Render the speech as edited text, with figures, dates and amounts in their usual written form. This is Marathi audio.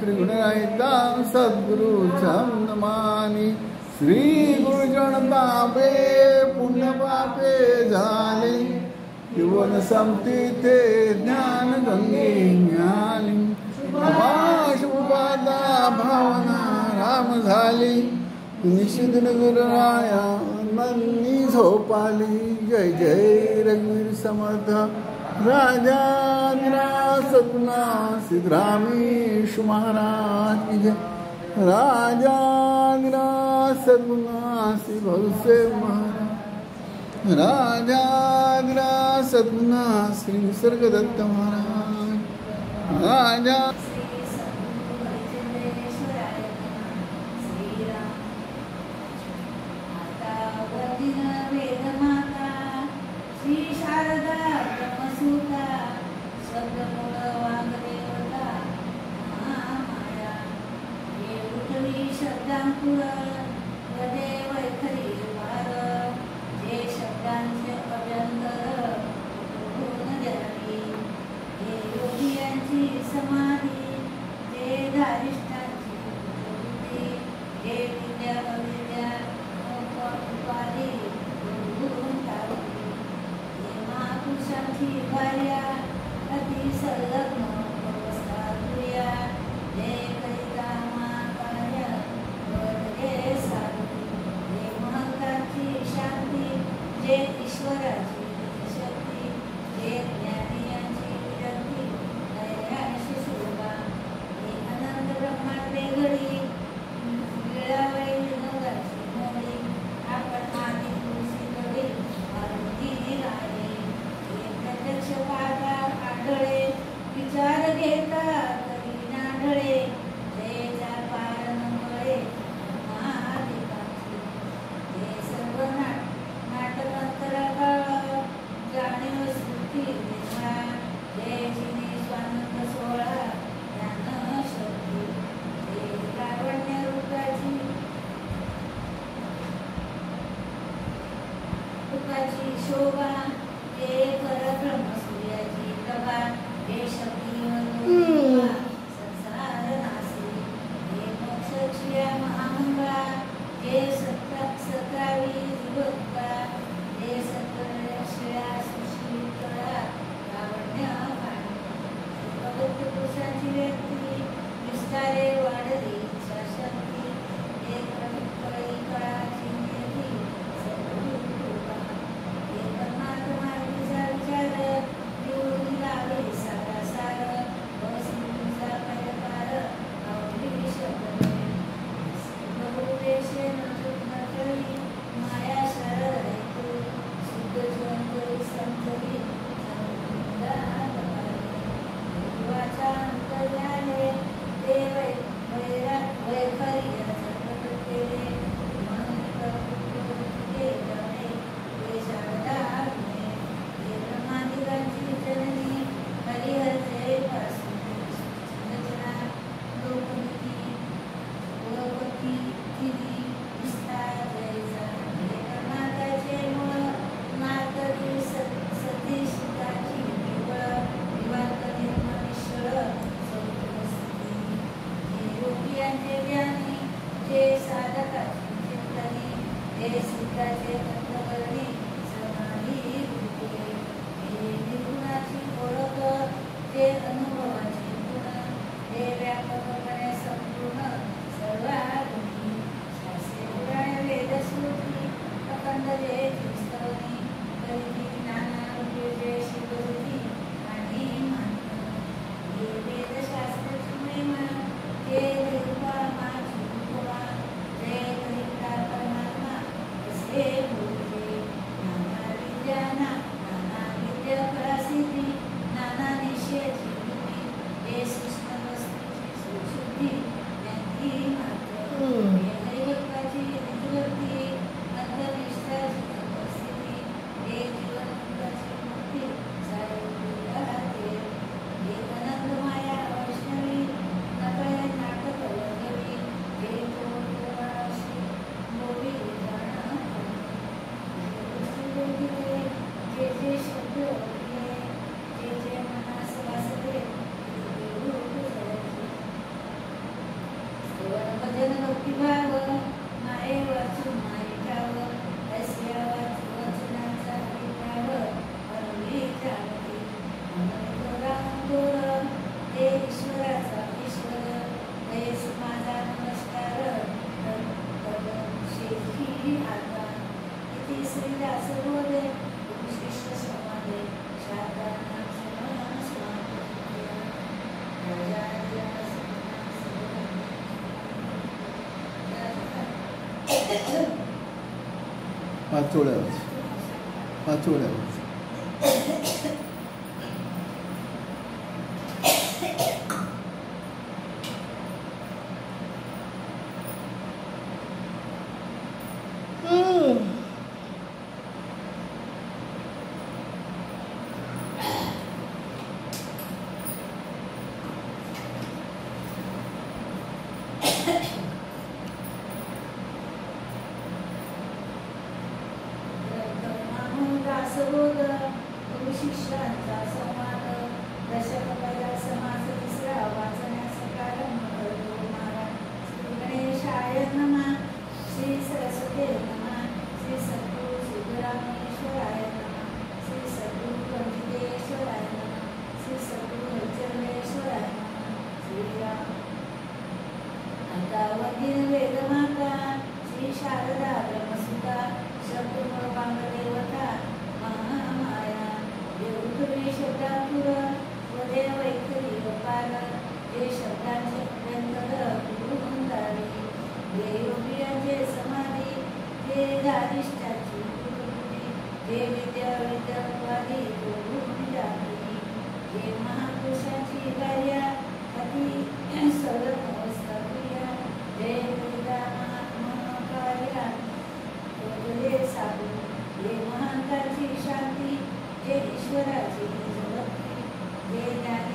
त्रिगुणरहितं सद्गुरुचं नमामि। श्री गुरुजन पापे पुण्य पापे झाले, जीवन संपते ज्ञान गंगे ज्ञानी। शुभपादा भावना राम झाली, निषिद्ध गुरुराया मनी झोपाली। जय जय रघुवीर समर्थ राजा सद्गुणा सिद्धरामेश महाराज की जय। राजा सद्गुणा श्री भवदेव महाराज, राजा सद्गुणा श्री निसर्गदत्त महाराज, राजा पाचोळ्यावर शिष्यांचा संवाद दशक पहिला समास तिसरा वाचण्यास प्रारंभ करतो. महाराज श्री गणेशाय नमः, श्री सरस्वती नमः, श्री सद्गुरु सिद्धरामेश्वराय नमः, श्री सद्गुरु पंडितेश्वराय नमः, श्री सद्गुरु हरिचरणेश्वराय नमः. श्रीराम अंतावधीन वेदमाता श्री शारदा ब्रह्मसुता शब्दमूळ देवता महामाया देवतुरी शब्दातुर स्वदेव वैखरी अपार जे शब्दांचे अभ्यंतर गुरुहून दारी जे योगियांचे समाधी जे दारिष्टाची गुरुकृती जे विद्याविद्यावादी गुरुहून जाती जे महापुरुषांची कार्या अति सरळ अवस्था क्रिया जे वेदा महाकार्या जे साधू जे महांताची शांती जे ईश्वराची भक्ती जे ज्ञानी